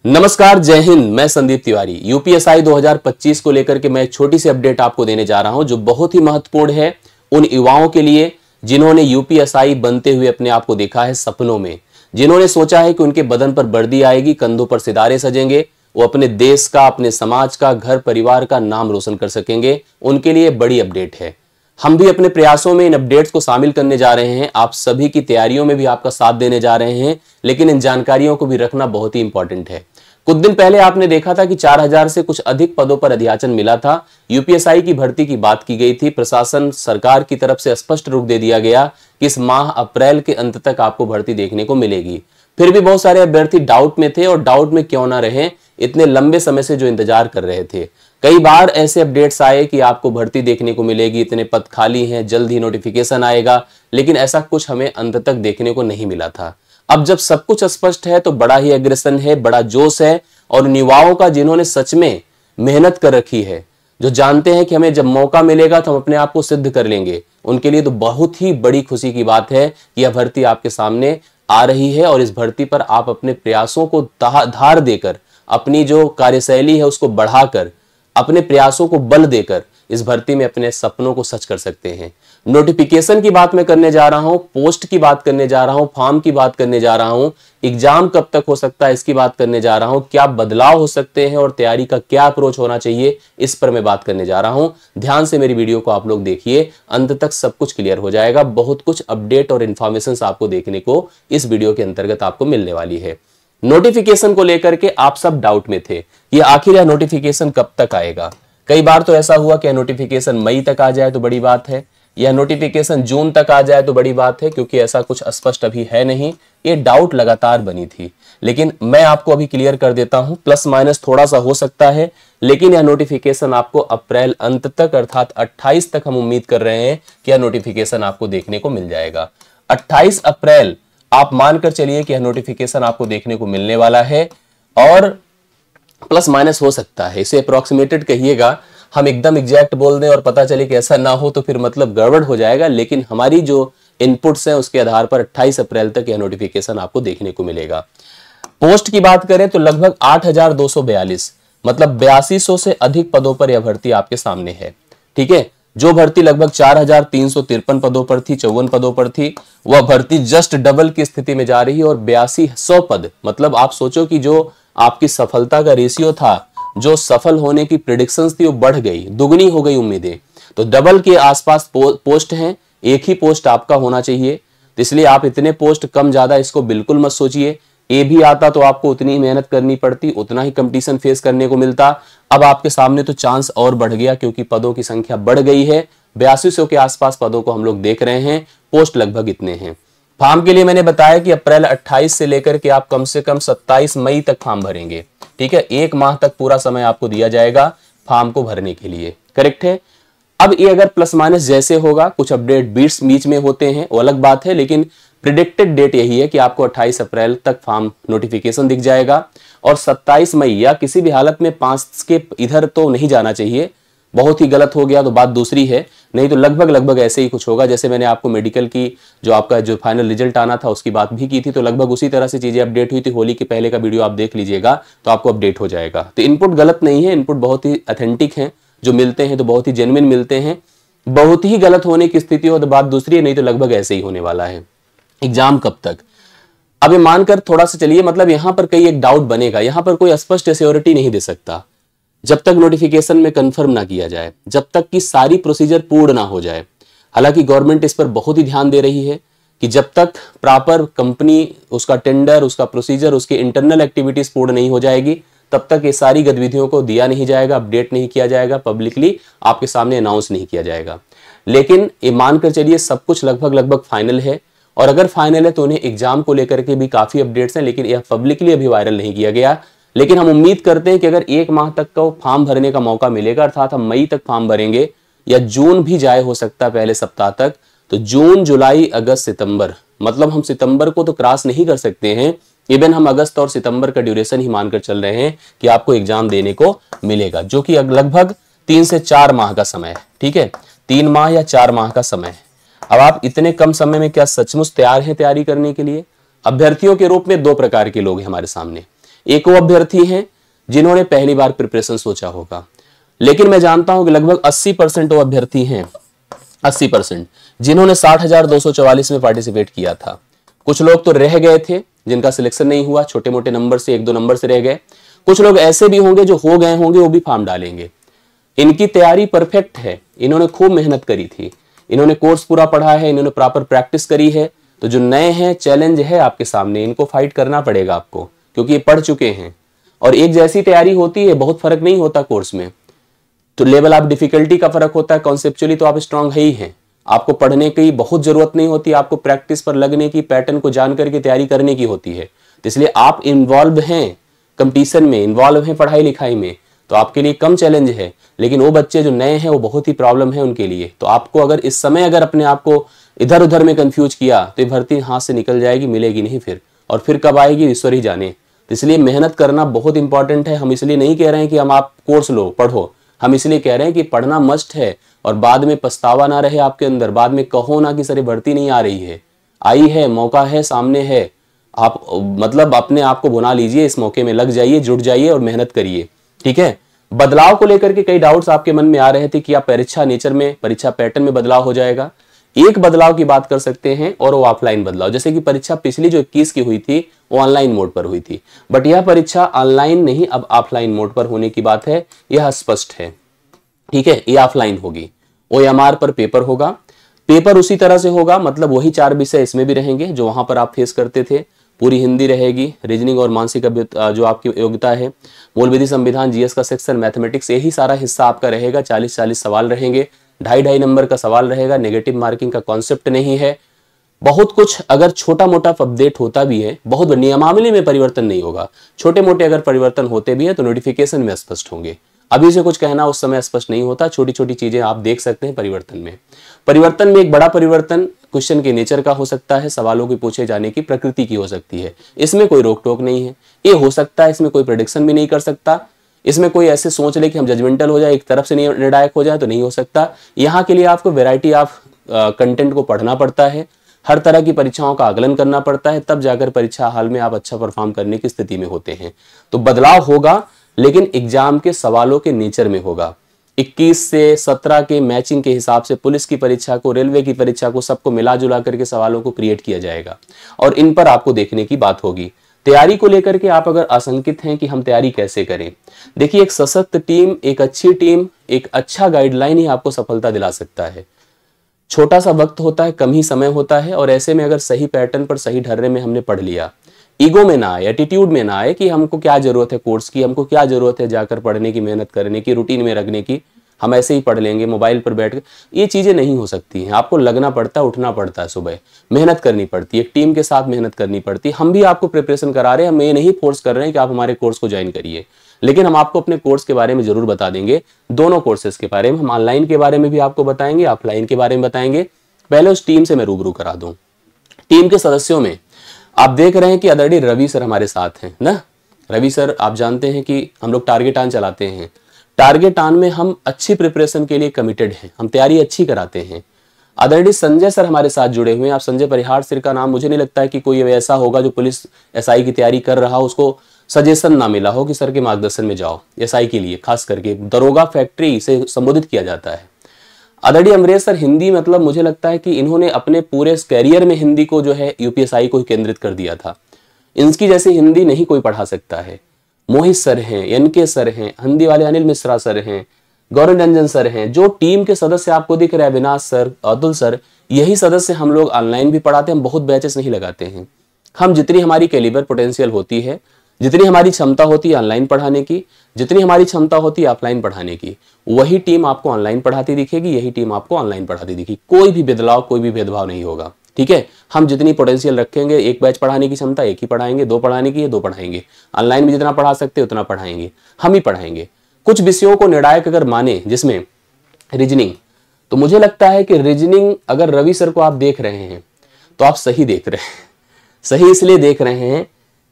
नमस्कार, जय हिंद। मैं संदीप तिवारी। यूपीएसआई 2025 को लेकर के मैं एक छोटी सी अपडेट आपको देने जा रहा हूं जो बहुत ही महत्वपूर्ण है उन युवाओं के लिए जिन्होंने यूपीएसआई बनते हुए अपने आप को देखा है सपनों में, जिन्होंने सोचा है कि उनके बदन पर वर्दी आएगी, कंधों पर सितारे सजेंगे, वो अपने देश का, अपने समाज का, घर परिवार का नाम रोशन कर सकेंगे। उनके लिए बड़ी अपडेट है। हम भी अपने प्रयासों में इन अपडेट्स को शामिल करने जा रहे हैं। आप सभी की तैयारियों में भी आपका साथ देने जा रहे हैं, लेकिन इन जानकारियों को भी रखना बहुत ही इंपॉर्टेंट है। कुछ दिन पहले आपने देखा था कि 4000 से कुछ अधिक पदों पर अध्याचन मिला था। यूपीएसआई की भर्ती की बात की गई थी। प्रशासन, सरकार की तरफ से स्पष्ट रूप दे दिया गया कि इस माह अप्रैल के अंत तक आपको भर्ती देखने को मिलेगी। फिर भी बहुत सारे अभ्यर्थी डाउट में थे, और डाउट में क्यों ना रहे, इतने लंबे समय से जो इंतजार कर रहे थे। कई बार ऐसे अपडेट्स आए कि आपको भर्ती देखने को मिलेगी, इतने पद खाली हैं, जल्द ही नोटिफिकेशन आएगा, लेकिन ऐसा कुछ हमें अंत तक देखने को नहीं मिला था। अब जब सब कुछ स्पष्ट है तो बड़ा ही एग्रेशन है, बड़ा जोश है, और युवाओं का जिन्होंने सच में मेहनत कर रखी है, जो जानते हैं कि हमें जब मौका मिलेगा तो हम अपने आप को सिद्ध कर लेंगे, उनके लिए तो बहुत ही बड़ी खुशी की बात है कि यह भर्ती आपके सामने आ रही है। और इस भर्ती पर आप अपने प्रयासों को धार देकर, अपनी जो कार्यशैली है उसको बढ़ाकर, अपने प्रयासों को बल देकर इस भर्ती में अपने सपनों को सच कर सकते हैं। नोटिफिकेशन की बात मैं करने जा रहा हूं, पोस्ट की बात करने जा रहा हूं, फॉर्म की बात करने जा रहा हूं, एग्जाम कब तक हो सकता है इसकी बात करने जा रहा हूं, क्या बदलाव हो सकते हैं और तैयारी का क्या अप्रोच होना चाहिए, इस पर मैं बात करने जा रहा हूं। ध्यान से मेरी वीडियो को आप लोग देखिए, अंत तक सब कुछ क्लियर हो जाएगा। बहुत कुछ अपडेट और इन्फॉर्मेशन आपको देखने को इस वीडियो के अंतर्गत आपको मिलने वाली है। नोटिफिकेशन को लेकर के आप सब डाउट में थे, ये आखिर यह नोटिफिकेशन कब तक आएगा। कई बार तो ऐसा हुआ कि नोटिफिकेशन मई तक आ जाए तो बड़ी बात है, यह नोटिफिकेशन जून तक आ जाए तो बड़ी बात है, क्योंकि ऐसा कुछ स्पष्ट अभी है नहीं। ये डाउट लगातार बनी थी, लेकिन मैं आपको अभी क्लियर कर देता हूं। प्लस माइनस थोड़ा सा हो सकता है, लेकिन यह नोटिफिकेशन आपको अप्रैल अंत तक, अर्थात 28 तक हम उम्मीद कर रहे हैं कि यह नोटिफिकेशन आपको देखने को मिल जाएगा। 28 अप्रैल आप मानकर चलिए कि यह नोटिफिकेशन आपको देखने को मिलने वाला है, और प्लस माइनस हो सकता है, इसे अप्रोक्सीमेटेड कहिएगा। हम एकदम एग्जैक्ट बोल दें और पता चले कि ऐसा ना हो तो फिर मतलब गड़बड़ हो जाएगा, लेकिन हमारी जो इनपुट्स हैं उसके आधार पर 28 अप्रैल तक यह नोटिफिकेशन आपको देखने को मिलेगा। पोस्ट की बात करें तो लगभग 8242, मतलब 8200 से अधिक पदों पर यह भर्ती आपके सामने है। ठीक है, जो भर्ती लगभग 4353 पदों पर थी, 54 पदों पर थी, वह भर्ती जस्ट डबल की स्थिति में जा रही है। और 8200 पद, मतलब आप सोचो कि जो आपकी सफलता का रेशियो था, जो सफल होने की प्रेडिक्शंस थी, वो बढ़ गई, दुगनी हो गई उम्मीदें। तो डबल के आसपास पोस्ट हैं, एक ही पोस्ट आपका होना चाहिए। तो इसलिए आप इतने पोस्ट कम ज्यादा इसको बिल्कुल मत सोचिए। ए भी आता तो आपको उतनी ही मेहनत करनी पड़ती, उतना ही कंपटीशन फेस करने को मिलता। अब आपके सामने तो चांस और बढ़ गया, क्योंकि पदों की संख्या बढ़ गई है। 8200 के आसपास पदों को हम लोग देख रहे हैं, पोस्ट लगभग इतने हैं। फॉर्म के लिए मैंने बताया कि अप्रैल 28 से लेकर के आप कम से कम 27 मई तक फॉर्म भरेंगे। ठीक है, एक माह तक पूरा समय आपको दिया जाएगा फॉर्म को भरने के लिए। करेक्ट है। अब ये अगर प्लस माइनस जैसे होगा, कुछ अपडेट बीच में होते हैं, वो अलग बात है, लेकिन प्रिडिक्टेड डेट यही है कि आपको 28 अप्रैल तक फॉर्म नोटिफिकेशन दिख जाएगा, और 27 मई या किसी भी हालत में 5 के इधर तो नहीं जाना चाहिए। बहुत ही गलत हो गया तो बात दूसरी है, नहीं तो लगभग ऐसे ही कुछ होगा। जैसे मैंने आपको मेडिकल की जो आपका जो फाइनल रिजल्ट आना था उसकी बात भी की थी, तो लगभग उसी तरह से चीजें अपडेट हुई थी। होली के पहले का वीडियो आप देख लीजिएगा तो आपको अपडेट हो जाएगा। तो इनपुट गलत नहीं है, इनपुट बहुत ही ऑथेंटिक है, जो मिलते हैं तो बहुत ही जेन्युइन मिलते हैं। बहुत ही गलत होने की स्थिति हो तो बात दूसरी है, नहीं तो लगभग ऐसे ही होने वाला है। एग्जाम कब तक, अब ये मानकर थोड़ा सा चलिए, मतलब यहां पर कई एक डाउट बनेगा। यहां पर कोई स्पष्ट एश्योरिटी नहीं दे सकता जब तक नोटिफिकेशन में कंफर्म ना किया जाए, जब तक कि सारी प्रोसीजर पूर्ण ना हो जाए। हालांकि गवर्नमेंट इस पर बहुत ही ध्यान दे रही है कि जब तक प्रॉपर कंपनी, उसका टेंडर, उसका प्रोसीजर, उसके इंटरनल एक्टिविटीज पूर्ण नहीं हो जाएगी, तब तक ये सारी गतिविधियों को दिया नहीं जाएगा, अपडेट नहीं किया जाएगा, पब्लिकली आपके सामने अनाउंस नहीं किया जाएगा। लेकिन ये मानकर चलिए सब कुछ लगभग फाइनल है, और अगर फाइनल है तो उन्हें एग्जाम को लेकर के भी काफी अपडेट्स हैं, लेकिन यह पब्लिकली अभी वायरल नहीं किया गया। लेकिन हम उम्मीद करते हैं कि अगर एक माह तक का फॉर्म भरने का मौका मिलेगा, अर्थात हम मई तक फॉर्म भरेंगे, या जून भी जाए हो सकता है पहले सप्ताह तक, तो जून, जुलाई, अगस्त, सितंबर, मतलब हम सितंबर को तो क्रॉस नहीं कर सकते हैं। इवन हम अगस्त और सितंबर का ड्यूरेशन ही मानकर चल रहे हैं कि आपको एग्जाम देने को मिलेगा, जो कि लगभग 3 से 4 माह का समय है। ठीक है, 3 माह या 4 माह का समय है। अब आप इतने कम समय में क्या सचमुच तैयार हैं तैयारी करने के लिए? अभ्यर्थियों के रूप में 2 प्रकार के लोग हैं हमारे सामने। एक वो अभ्यर्थी हैं जिन्होंने पहली बार प्रिपरेशन सोचा होगा, लेकिन मैं जानता हूं कि लगभग 80% वो अभ्यर्थी हैं, 80% जिन्होंने 60,244 में पार्टिसिपेट किया था। कुछ लोग तो रह गए थे जिनका सिलेक्शन नहीं हुआ, छोटे मोटे नंबर से, 1-2 नंबर से रह गए। कुछ लोग ऐसे भी होंगे जो हो गए होंगे, वो भी फॉर्म डालेंगे। इनकी तैयारी परफेक्ट है, इन्होंने खूब मेहनत करी थी, इन्होंने कोर्स पूरा पढ़ा है, इन्होंने प्रॉपर प्रैक्टिस करी है। तो जो नए हैं, चैलेंज है आपके सामने, इनको फाइट करना पड़ेगा आपको, क्योंकि ये पढ़ चुके हैं। और एक जैसी तैयारी होती है, बहुत फर्क नहीं होता कोर्स में। तो लेवल ऑफ डिफिकल्टी का फर्क होता है, कॉन्सेप्चुअली तो आप स्ट्रांग है ही हैं, आपको पढ़ने की बहुत जरूरत नहीं होती, आपको प्रैक्टिस पर लगने की, पैटर्न को जान करके तैयारी करने की होती है। तो इसलिए आप इन्वॉल्व हैं कंपटीशन में, इन्वॉल्व हैं पढ़ाई लिखाई में, तो आपके लिए कम चैलेंज है। लेकिन वो बच्चे जो नए हैं, वो बहुत ही प्रॉब्लम है उनके लिए। तो आपको अगर इस समय अगर अपने आप को इधर उधर में कंफ्यूज किया तो ये भर्ती हाथ से निकल जाएगी, मिलेगी नहीं फिर, और फिर कब आएगी ईश्वर ही जाने। तो इसलिए मेहनत करना बहुत इंपॉर्टेंट है। हम इसलिए नहीं कह रहे हैं कि हम आप कोर्स लो पढ़ो, हम इसलिए कह रहे हैं कि पढ़ना मस्ट है, और बाद में पछतावा ना रहे आपके अंदर, बाद में कहो ना कि सर भर्ती नहीं आ रही है, आई है, मौका है, सामने है, आप मतलब अपने आप को बुना लीजिए, इस मौके में लग जाइए, जुट जाइए और मेहनत करिए। ठीक है। बदलाव को लेकर के कई डाउट्स आपके मन में आ रहे थे कि आप परीक्षा नेचर में, परीक्षा पैटर्न में बदलाव हो जाएगा। एक बदलाव की बात कर सकते हैं, और वो ऑफलाइन बदलाव। जैसे कि परीक्षा पिछली जो 21 की हुई थी वो ऑनलाइन मोड पर हुई थी, बट यह परीक्षा ऑनलाइन नहीं, अब ऑफलाइन मोड पर होने की बात है, यह स्पष्ट है। ठीक है, ये ऑफलाइन होगी, OMR पर पेपर होगा। पेपर उसी तरह से होगा, मतलब वही 4 विषय इसमें भी रहेंगे जो वहां पर आप फेस करते थे। पूरी हिंदी रहेगी, रीजनिंग और मानसिक जो आपकी योग्यता है, मूल विधि, संविधान, GS का सेक्शन, मैथमेटिक्स, यही सारा हिस्सा आपका रहेगा। 40-40 सवाल रहेंगे, 2.5 नंबर का सवाल रहेगा, नेगेटिव मार्किंग का कॉन्सेप्ट नहीं है। बहुत कुछ अगर छोटा मोटा अपडेट होता भी है, बहुत नियमावली में परिवर्तन नहीं होगा, छोटे मोटे अगर परिवर्तन होते भी है तो नोटिफिकेशन में स्पष्ट होंगे। अभी से कुछ कहना उस समय स्पष्ट नहीं होता, छोटी छोटी चीजें आप देख सकते हैं परिवर्तन में। परिवर्तन में एक बड़ा परिवर्तन क्वेश्चन के नेचर का हो सकता है, सवालों की पूछे जाने की प्रकृति की हो सकती है, इसमें कोई रोक टोक नहीं है, ये हो सकता है, इसमें कोई प्रेडिक्शन भी नहीं कर सकता, इसमें कोई ऐसे सोच ले कि हम जजमेंटल हो जाए, एक तरफ से निर्णायक हो जाए, तो नहीं हो सकता। यहाँ के लिए आपको वैरायटी ऑफ कंटेंट को पढ़ना पड़ता है, हर तरह की परीक्षाओं का आकलन करना पड़ता है, तब जाकर परीक्षा हाल में आप अच्छा परफॉर्म करने की स्थिति में होते हैं। तो बदलाव होगा, लेकिन एग्जाम के सवालों के नेचर में होगा। 21 से 17 के मैचिंग के हिसाब से पुलिस की परीक्षा को, रेलवे की परीक्षा को, सबको मिला जुला करके सवालों को क्रिएट किया जाएगा, और इन पर आपको देखने की बात होगी। तैयारी को लेकर के आप अगर आशंकित हैं कि हम तैयारी कैसे करें, देखिए, एक सशक्त टीम, एक अच्छी टीम, एक अच्छा गाइडलाइन ही आपको सफलता दिला सकता है। छोटा सा वक्त होता है, कम ही समय होता है, और ऐसे में अगर सही पैटर्न पर, सही ढर्रे में हमने पढ़ लिया, ईगो में ना आए, एटीट्यूड में ना आए कि हमको क्या जरूरत है कोर्स की, हमको क्या जरूरत है जाकर पढ़ने की, मेहनत करने की, रूटीन में रखने की, हम ऐसे ही पढ़ लेंगे मोबाइल पर बैठ कर, ये चीजें नहीं हो सकती हैं। आपको लगना पड़ता है, उठना पड़ता है, सुबह मेहनत करनी पड़ती है, एक टीम के साथ मेहनत करनी पड़ती है। हम भी आपको प्रिपरेशन करा रहे हैं, हम ये नहीं फोर्स कर रहे हैं कि आप हमारे कोर्स को ज्वाइन करिए, लेकिन हम आपको अपने कोर्स के बारे में जरूर बता देंगे, दोनों कोर्सेज के बारे में। हम ऑनलाइन के बारे में भी आपको बताएंगे, ऑफलाइन के बारे में बताएंगे। पहले उस टीम से मैं रूबरू करा दूं। टीम के सदस्यों में आप देख रहे हैं कि आदरणीय रवि सर हमारे साथ हैं ना। रवि सर, आप जानते हैं कि हम लोग टारगेट ऑन चलाते हैं, टारगेट ऑन में हम अच्छी प्रिपरेशन के लिए कमिटेड हैं, हम तैयारी अच्छी कराते हैं। आदरणीय संजय सर हमारे साथ जुड़े हुए हैं। आप संजय परिहार सर का नाम, मुझे नहीं लगता है कि कोई ऐसा होगा जो पुलिस SI की तैयारी कर रहा हो, उसको सजेशन ना मिला हो कि सर के मार्गदर्शन में जाओ, SI के लिए खास करके दरोगा फैक्ट्री से संबोधित किया जाता है। आदरणीय अमरेश सर, हिंदी मतलब मुझे लगता है कि इन्होंने अपने पूरे कैरियर में हिंदी को जो है UPSI को केंद्रित कर दिया था। इनकी जैसी हिंदी नहीं कोई पढ़ा सकता है। मोहित सर हैं, NK सर हैं, हिंदी वाले अनिल मिश्रा सर हैं, गौरव रंजन सर हैं, जो टीम के सदस्य आपको दिख रहे हैं, अविनाश सर, अतुल सर, यही सदस्य हम लोग ऑनलाइन भी पढ़ाते हैं। हम बहुत बैचेस नहीं लगाते हैं, हम जितनी हमारी कैलिबर पोटेंशियल होती है, जितनी हमारी क्षमता होती है ऑनलाइन पढ़ाने की, जितनी हमारी क्षमता होती है ऑफलाइन पढ़ाने की, वही टीम आपको ऑनलाइन पढ़ाती दिखेगी, यही टीम आपको ऑनलाइन पढ़ाती दिखेगी। कोई भी बदलाव, कोई भी भेदभाव नहीं होगा। ठीक है, हम जितनी पोटेंशियल रखेंगे, एक बैच पढ़ाने की क्षमता एक ही पढ़ाएंगे, 2 पढ़ाने की है 2 पढ़ाएंगे, ऑनलाइन में जितना पढ़ा सकते उतना पढ़ाएंगे, हम ही पढ़ाएंगे। कुछ विषयों को निर्णायक अगर माने, जिसमें रीजनिंग, तो मुझे लगता है कि रीजनिंग अगर रवि सर को आप देख रहे हैं तो आप सही देख रहे हैं। सही इसलिए देख रहे हैं,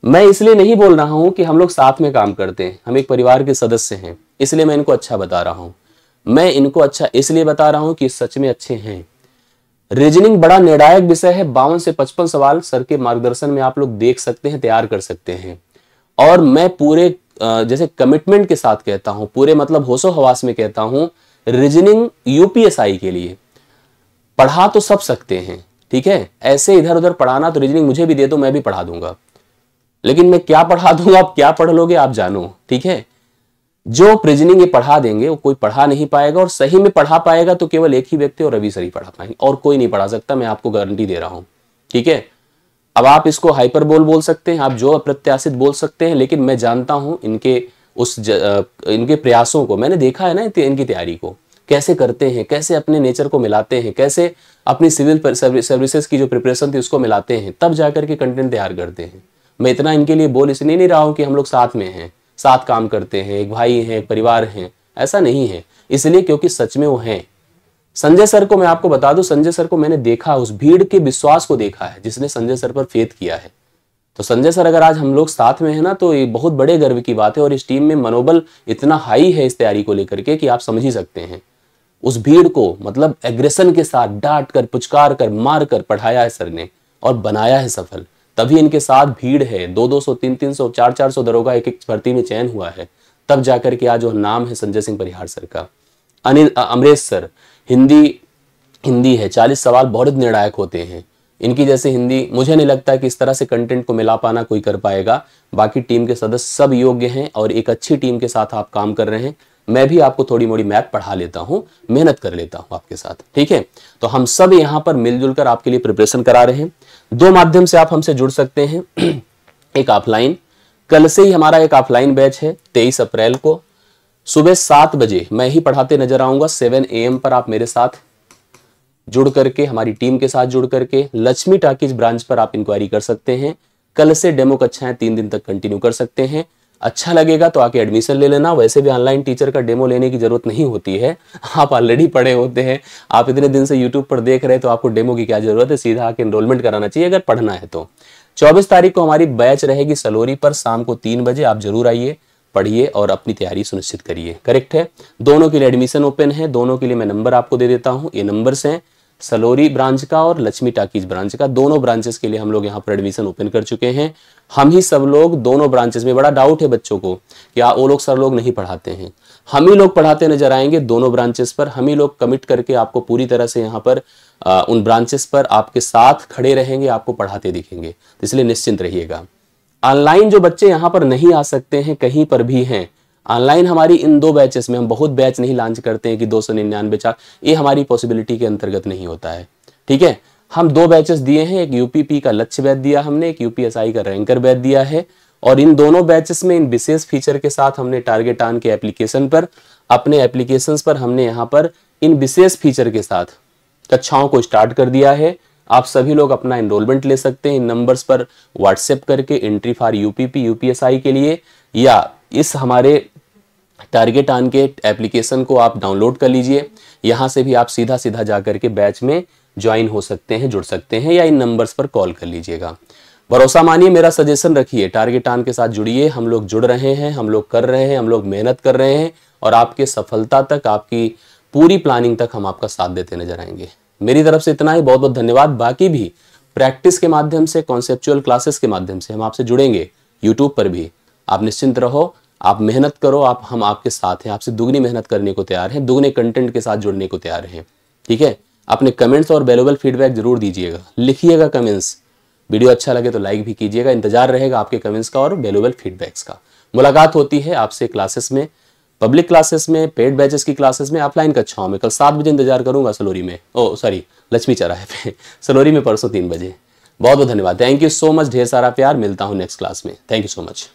मैं इसलिए नहीं बोल रहा हूं कि हम लोग साथ में काम करते हैं, हम एक परिवार के सदस्य हैं, इसलिए मैं इनको अच्छा बता रहा हूं। मैं इनको अच्छा इसलिए बता रहा हूं कि सच में अच्छे हैं। रीजनिंग बड़ा निर्णायक विषय है, 52 से 55 सवाल सर के मार्गदर्शन में आप लोग देख सकते हैं, तैयार कर सकते हैं। और मैं पूरे जैसे कमिटमेंट के साथ कहता हूं, पूरे मतलब होशो हवास में कहता हूं, रीजनिंग यूपीएसआई के लिए पढ़ा तो सब सकते हैं, ठीक है, ऐसे इधर उधर पढ़ाना तो रीजनिंग मुझे भी दे दो, मैं भी पढ़ा दूंगा, लेकिन मैं क्या पढ़ा दूंगा, आप क्या पढ़ लोगे आप जानो, ठीक है। जो रीजनिंग ये पढ़ा देंगे वो कोई पढ़ा नहीं पाएगा, और सही में पढ़ा पाएगा तो केवल एक ही व्यक्ति और रवि सर ही पढ़ा पाएंगे, और कोई नहीं पढ़ा सकता, मैं आपको गारंटी दे रहा हूं, ठीक है। अब आप इसको हाइपरबोल बोल सकते हैं, आप जो अप्रत्याशित बोल सकते हैं, लेकिन मैं जानता हूं इनके इनके प्रयासों को, मैंने देखा है ना इनकी तैयारी को कैसे करते हैं, कैसे अपने नेचर को मिलाते हैं, कैसे अपनी सिविल सर्विसेज की जो प्रिपरेशन थी उसको मिलाते हैं, तब जाकर के कंटेंट तैयार करते हैं। मैं इतना इनके लिए बोल इसलिए नहीं रहा हूं कि हम लोग साथ में हैं, साथ काम करते हैं, एक भाई हैं, एक परिवार हैं, ऐसा नहीं है, इसलिए क्योंकि सच में वो हैं। संजय सर को मैं आपको बता दूं, संजय सर को मैंने देखा, उस भीड़ के विश्वास को देखा है जिसने संजय सर पर फेथ किया है। तो संजय सर अगर आज हम लोग साथ में हैं ना, तो ये बहुत बड़े गर्व की बात है, और इस टीम में मनोबल इतना हाई है इस तैयारी को लेकर के कि आप समझ ही सकते हैं। उस भीड़ को मतलब एग्रेशन के साथ डांट कर, पुचकार कर, मार कर पढ़ाया है सर ने और बनाया है सफल, तभी इनके साथ भीड़ है, 200-200, 300-300, 400-400 दरोगा एक एक भर्ती में चयन हुआ है, तब जाकर के आज जो नाम है संजय सिंह परिहार सर का। अमरेश सर हिंदी है, 40 सवाल बहुत निर्णायक होते हैं, इनकी जैसे हिंदी मुझे नहीं लगता कि इस तरह से कंटेंट को मिला पाना कोई कर पाएगा। बाकी टीम के सदस्य सब योग्य हैं और एक अच्छी टीम के साथ आप काम कर रहे हैं। मैं भी आपको थोड़ी मोड़ी मैथ पढ़ा लेता हूं, मेहनत कर लेता हूं आपके साथ, ठीक है। तो हम सब यहां पर मिलजुल कर आपके लिए प्रिपरेशन करा रहे हैं। दो माध्यम से आप हमसे जुड़ सकते हैं। एक ऑफलाइन, कल से ही हमारा एक ऑफलाइन बैच है, 23 अप्रैल को सुबह 7 बजे मैं ही पढ़ाते नजर आऊंगा। 7 AM पर आप मेरे साथ जुड़ करके, हमारी टीम के साथ जुड़ करके लक्ष्मी टाकीज ब्रांच पर आप इंक्वायरी कर सकते हैं। कल से डेमो कक्षाएं 3 दिन तक कंटिन्यू कर सकते हैं। अच्छा लगेगा तो आके एडमिशन ले लेना। वैसे भी ऑनलाइन टीचर का डेमो लेने की जरूरत नहीं होती है, आप ऑलरेडी पढ़े होते हैं। आप इतने दिन से यूट्यूब पर देख रहे हैं तो आपको डेमो की क्या जरूरत है, सीधा आके एनरोलमेंट कराना चाहिए अगर पढ़ना है तो। 24 तारीख को हमारी बैच रहेगी सलोरी पर, शाम को 3 बजे। आप जरूर आइए, पढ़िए और अपनी तैयारी सुनिश्चित करिए। करेक्ट है, दोनों के लिए एडमिशन ओपन है। दोनों के लिए मैं नंबर आपको दे देता हूँ, ये नंबर्स हैं सलोरी ब्रांच का और लक्ष्मी टाकीज ब्रांच का। दोनों ब्रांचेस के लिए हम लोग यहाँ पर एडमिशन ओपन कर चुके हैं। हम ही सब लोग दोनों ब्रांचेस में, बड़ा डाउट है बच्चों को क्या वो लोग सर लोग नहीं पढ़ाते हैं, हम ही लोग पढ़ाते नजर आएंगे दोनों ब्रांचेस पर। हम ही लोग कमिट करके आपको पूरी तरह से यहाँ पर उन ब्रांचेस पर आपके साथ खड़े रहेंगे, आपको पढ़ाते दिखेंगे, इसलिए निश्चिंत रहिएगा। ऑनलाइन जो बच्चे यहाँ पर नहीं आ सकते हैं, कहीं पर भी हैं, ऑनलाइन हमारी इन 2 बैचेस में, हम बहुत बैच नहीं लॉन्च करते हैं कि 299 चार्ज, ये हमारी पॉसिबिलिटी के अंतर्गत नहीं होता है, ठीक है। हम 2 बैचेस दिए हैं, एक यूपीपी का लक्ष्य बैच दिया हमने, एक यूपीएसआई का रैंकर बैच दिया है। और इन दोनों बैचेस में इन विशेष फीचर के साथ हमने टारगेट ऑन के एप्लीकेशन पर, अपने एप्लीकेशन पर हमने यहाँ पर इन विशेष फीचर के साथ कक्षाओं को स्टार्ट कर दिया है। आप सभी लोग अपना एनरोलमेंट ले सकते हैं इन नंबर्स पर व्हाट्सएप करके, एंट्री फॉर यूपीपी यूपीएसआई के लिए, या इस हमारे टारगेट ऑन के एप्लीकेशन को आप डाउनलोड कर लीजिए। यहां से भी आप सीधा सीधा जाकर के बैच में ज्वाइन हो सकते हैं, जुड़ सकते हैं, या इन नंबर्स पर कॉल कर लीजिएगा। भरोसा मानिए, मेरा सजेशन रखिए, टारगेट ऑन के साथ जुड़िए। हम लोग जुड़ रहे हैं, हम लोग कर रहे हैं, हम लोग मेहनत कर रहे हैं, और आपके सफलता तक, आपकी पूरी प्लानिंग तक हम आपका साथ देते नजर आएंगे। मेरी तरफ से इतना ही, बहुत बहुत धन्यवाद। बाकी भी प्रैक्टिस के माध्यम से, कॉन्सेप्चुअल क्लासेस के माध्यम से हम आपसे जुड़ेंगे यूट्यूब पर भी। आप निश्चिंत रहो, आप मेहनत करो, हम आपके साथ हैं, आपसे दुगनी मेहनत करने को तैयार हैं, दुगने कंटेंट के साथ जुड़ने को तैयार हैं, ठीक है। अपने कमेंट्स और वैल्यूएबल फीडबैक जरूर दीजिएगा, लिखिएगा कमेंट्स। वीडियो अच्छा लगे तो लाइक भी कीजिएगा, इंतजार रहेगा आपके कमेंट्स का और वैल्यूएबल फीडबैक्स का। मुलाकात होती है आपसे क्लासेस में, पब्लिक क्लासेस में, पेड बैचेस की क्लासेस में, ऑफलाइन कक्षाओं में। कल 7 बजे इंतजार करूंगा सलोरी में, लक्ष्मी चौराहे पे, सलोरी में परसों 3 बजे। बहुत बहुत धन्यवाद, थैंक यू सो मच, ढेर सारा प्यार। मिलता हूं नेक्स्ट क्लास में, थैंक यू सो मच।